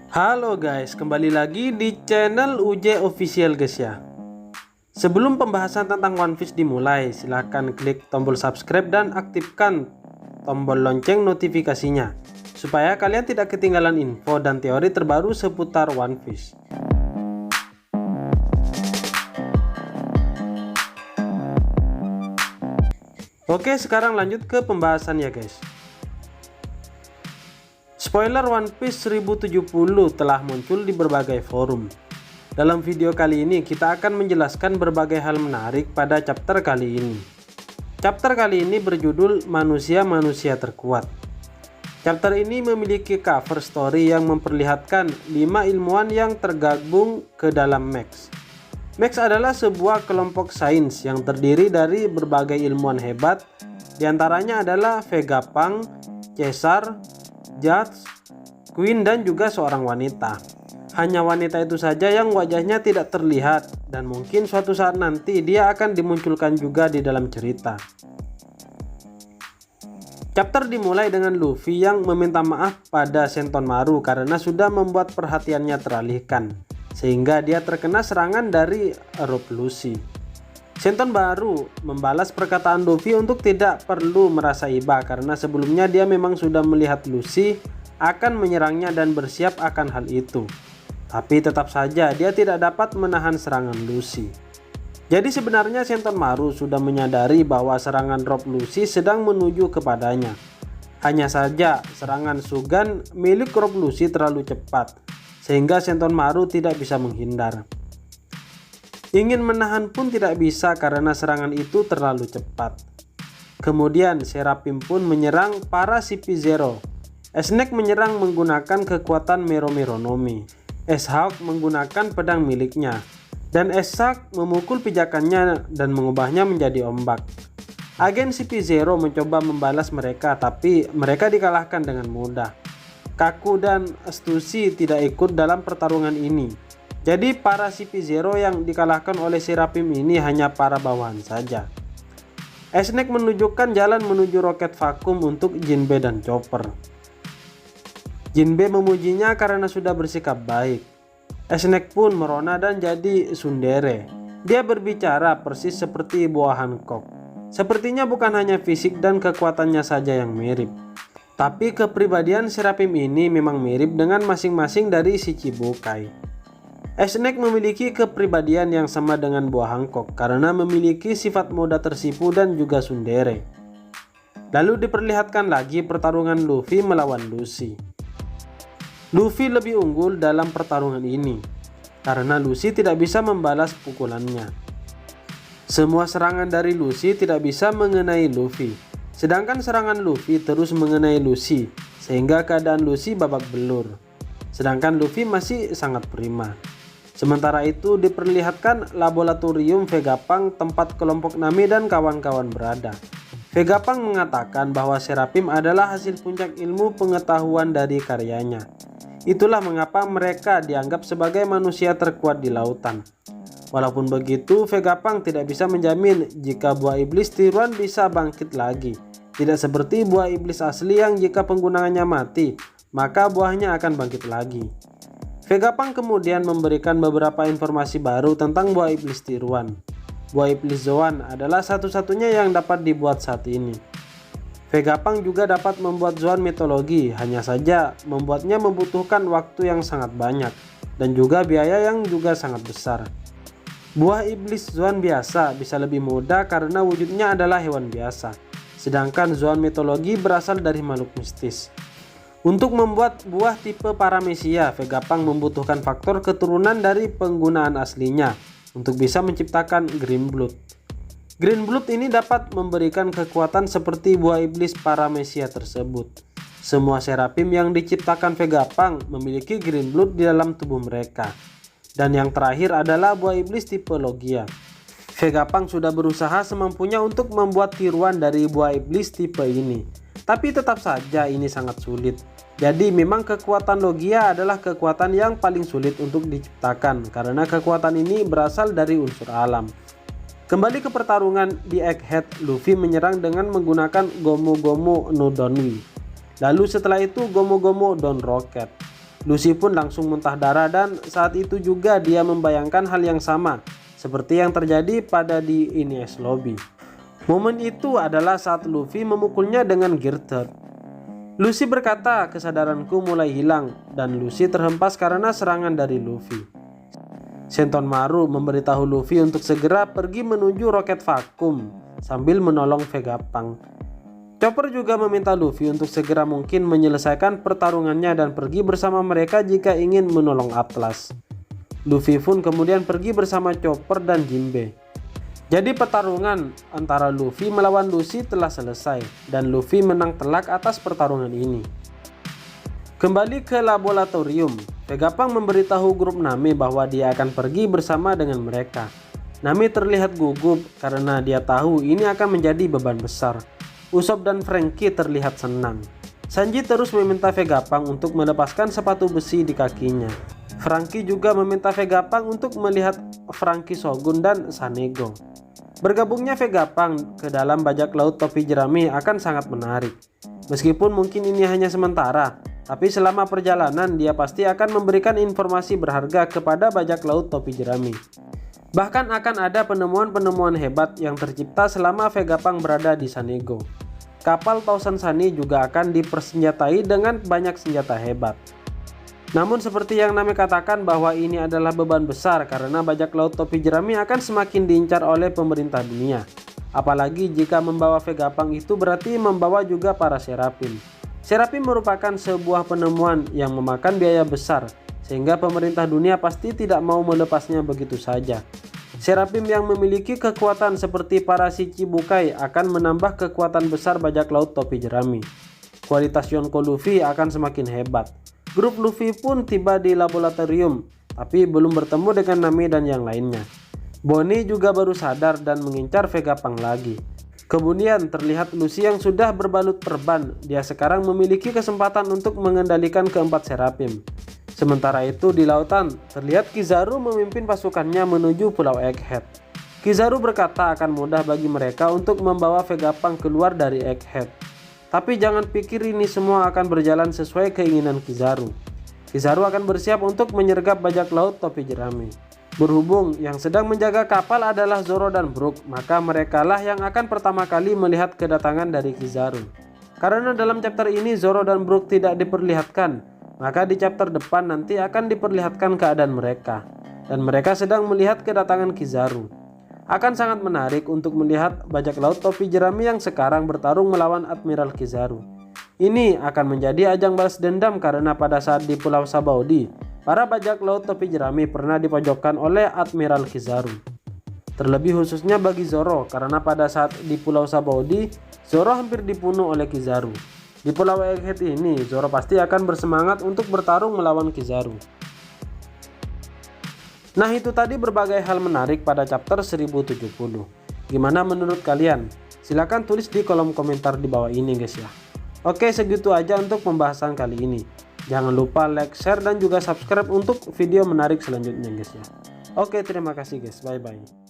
Halo guys, kembali lagi di channel UJ Official guys ya. Sebelum pembahasan tentang One Piece dimulai, silahkan klik tombol subscribe dan aktifkan tombol lonceng notifikasinya supaya kalian tidak ketinggalan info dan teori terbaru seputar One Piece. Oke, sekarang lanjut ke pembahasan ya guys. Spoiler One Piece 1070 telah muncul di berbagai forum. Dalam video kali ini kita akan menjelaskan berbagai hal menarik pada chapter kali ini. Chapter kali ini berjudul Manusia-Manusia Terkuat. Chapter ini memiliki cover story yang memperlihatkan 5 ilmuwan yang tergabung ke dalam Max. Max adalah sebuah kelompok sains yang terdiri dari berbagai ilmuwan hebat, diantaranya adalah Vegapunk, Caesar, Judge, Queen, dan juga seorang wanita. Hanya wanita itu saja yang wajahnya tidak terlihat dan mungkin suatu saat nanti dia akan dimunculkan juga di dalam cerita. Chapter dimulai dengan Luffy yang meminta maaf pada Sentomaru karena sudah membuat perhatiannya teralihkan, sehingga dia terkena serangan dari Rob Lucy. Sentomaru membalas perkataan Luffy untuk tidak perlu merasa iba karena sebelumnya dia memang sudah melihat Lucy akan menyerangnya dan bersiap akan hal itu. Tapi tetap saja dia tidak dapat menahan serangan Lucy. Jadi sebenarnya Sentomaru sudah menyadari bahwa serangan Rob Lucy sedang menuju kepadanya. Hanya saja serangan Sugan milik Rob Lucy terlalu cepat, sehingga Sentomaru tidak bisa menghindar. Ingin menahan pun tidak bisa karena serangan itu terlalu cepat. Kemudian Seraphim pun menyerang para CP0. Snake menyerang menggunakan kekuatan Mero Mero Nomi. S-Hawk menggunakan pedang miliknya. Dan S-Shark memukul pijakannya dan mengubahnya menjadi ombak. Agen CP0 mencoba membalas mereka, tapi mereka dikalahkan dengan mudah. Kaku dan Stussy tidak ikut dalam pertarungan ini. Jadi para CP0 yang dikalahkan oleh Seraphim ini hanya para bawahan saja. Snake menunjukkan jalan menuju roket vakum untuk Jinbe dan Chopper. Jinbe memujinya karena sudah bersikap baik. Snake pun merona dan jadi tsundere. Dia berbicara persis seperti buah Hancock. Sepertinya bukan hanya fisik dan kekuatannya saja yang mirip, tapi kepribadian Seraphim ini memang mirip dengan masing-masing dari Shichibukai. Snake memiliki kepribadian yang sama dengan buah Hancock karena memiliki sifat mudah tersipu dan juga tsundere. Lalu diperlihatkan lagi pertarungan Luffy melawan Lucy. Luffy lebih unggul dalam pertarungan ini karena Lucy tidak bisa membalas pukulannya. Semua serangan dari Lucy tidak bisa mengenai Luffy, sedangkan serangan Luffy terus mengenai Lucy sehingga keadaan Lucy babak belur. Sedangkan Luffy masih sangat prima. Sementara itu diperlihatkan laboratorium Vegapunk tempat kelompok Nami dan kawan-kawan berada. Vegapunk mengatakan bahwa Seraphim adalah hasil puncak ilmu pengetahuan dari karyanya. Itulah mengapa mereka dianggap sebagai manusia terkuat di lautan. Walaupun begitu, Vegapunk tidak bisa menjamin jika buah iblis tiruan bisa bangkit lagi. Tidak seperti buah iblis asli yang jika penggunaannya mati, maka buahnya akan bangkit lagi. Vegapunk kemudian memberikan beberapa informasi baru tentang buah iblis tiruan. Buah iblis Zoan adalah satu-satunya yang dapat dibuat saat ini. Vegapunk juga dapat membuat Zoan mitologi, hanya saja membuatnya membutuhkan waktu yang sangat banyak dan juga biaya yang juga sangat besar. Buah iblis Zoan biasa bisa lebih mudah karena wujudnya adalah hewan biasa, sedangkan Zoan mitologi berasal dari makhluk mistis. Untuk membuat buah tipe Paramecia, Vegapunk membutuhkan faktor keturunan dari penggunaan aslinya untuk bisa menciptakan Green Blood. Green Blood ini dapat memberikan kekuatan seperti buah iblis Paramecia tersebut. Semua Seraphim yang diciptakan Vegapunk memiliki Green Blood di dalam tubuh mereka. Dan yang terakhir adalah buah iblis tipe Logia. Vegapunk sudah berusaha semampunya untuk membuat tiruan dari buah iblis tipe ini. Tapi tetap saja ini sangat sulit. Jadi memang kekuatan Logia adalah kekuatan yang paling sulit untuk diciptakan karena kekuatan ini berasal dari unsur alam. Kembali ke pertarungan di Egghead, Luffy menyerang dengan menggunakan Gomu Gomu no Donwi. Lalu setelah itu Gomu Gomu Don Rocket. Luffy pun langsung muntah darah dan saat itu juga dia membayangkan hal yang sama seperti yang terjadi pada di Enies Lobby. Momen itu adalah saat Luffy memukulnya dengan Gear 3. Luffy berkata, kesadaranku mulai hilang dan Luffy terhempas karena serangan dari Luffy. Sentonmaru memberitahu Luffy untuk segera pergi menuju roket vakum sambil menolong Vegapunk. Chopper juga meminta Luffy untuk segera mungkin menyelesaikan pertarungannya dan pergi bersama mereka jika ingin menolong Atlas. Luffy pun kemudian pergi bersama Chopper dan Jinbe. Jadi pertarungan antara Luffy melawan Lucy telah selesai dan Luffy menang telak atas pertarungan ini. Kembali ke laboratorium, Vegapunk memberitahu grup Nami bahwa dia akan pergi bersama dengan mereka. Nami terlihat gugup karena dia tahu ini akan menjadi beban besar. Usopp dan Franky terlihat senang. Sanji terus meminta Vegapunk untuk melepaskan sepatu besi di kakinya. Franky juga meminta Vegapunk untuk melihat Franky Shogun dan Sanego. Bergabungnya Vegapunk ke dalam bajak laut topi jerami akan sangat menarik. Meskipun mungkin ini hanya sementara, tapi selama perjalanan dia pasti akan memberikan informasi berharga kepada bajak laut topi jerami. Bahkan akan ada penemuan-penemuan hebat yang tercipta selama Vegapunk berada di Sanego. Kapal Thousand Sunny juga akan dipersenjatai dengan banyak senjata hebat. Namun seperti yang Nami katakan bahwa ini adalah beban besar karena bajak laut topi jerami akan semakin diincar oleh pemerintah dunia. Apalagi jika membawa Vegapunk itu berarti membawa juga para Seraphim. Seraphim merupakan sebuah penemuan yang memakan biaya besar sehingga pemerintah dunia pasti tidak mau melepasnya begitu saja. Seraphim yang memiliki kekuatan seperti para Shichibukai akan menambah kekuatan besar bajak laut topi jerami. Kualitas Yonko Luffy akan semakin hebat. Grup Luffy pun tiba di laboratorium, tapi belum bertemu dengan Nami dan yang lainnya. Bonnie juga baru sadar dan mengincar Vegapunk lagi. Kemudian terlihat Lucy yang sudah berbalut perban, dia sekarang memiliki kesempatan untuk mengendalikan keempat Seraphim. Sementara itu di lautan, terlihat Kizaru memimpin pasukannya menuju Pulau Egghead. Kizaru berkata akan mudah bagi mereka untuk membawa Vegapunk keluar dari Egghead. Tapi jangan pikir ini semua akan berjalan sesuai keinginan Kizaru. Kizaru akan bersiap untuk menyergap bajak laut topi jerami. Berhubung yang sedang menjaga kapal adalah Zoro dan Brook, maka merekalah yang akan pertama kali melihat kedatangan dari Kizaru. Karena dalam chapter ini Zoro dan Brook tidak diperlihatkan, maka di chapter depan nanti akan diperlihatkan keadaan mereka. Dan mereka sedang melihat kedatangan Kizaru. Akan sangat menarik untuk melihat bajak laut topi jerami yang sekarang bertarung melawan Admiral Kizaru. Ini akan menjadi ajang balas dendam karena pada saat di Pulau Sabaody, para bajak laut topi jerami pernah dipojokkan oleh Admiral Kizaru. Terlebih khususnya bagi Zoro karena pada saat di Pulau Sabaody, Zoro hampir dibunuh oleh Kizaru. Di Pulau Egghead ini, Zoro pasti akan bersemangat untuk bertarung melawan Kizaru. Nah itu tadi berbagai hal menarik pada chapter 1070. Gimana menurut kalian? Silahkan tulis di kolom komentar di bawah ini guys ya. Oke segitu aja untuk pembahasan kali ini. Jangan lupa like, share dan juga subscribe untuk video menarik selanjutnya guys ya. Oke terima kasih guys, bye bye.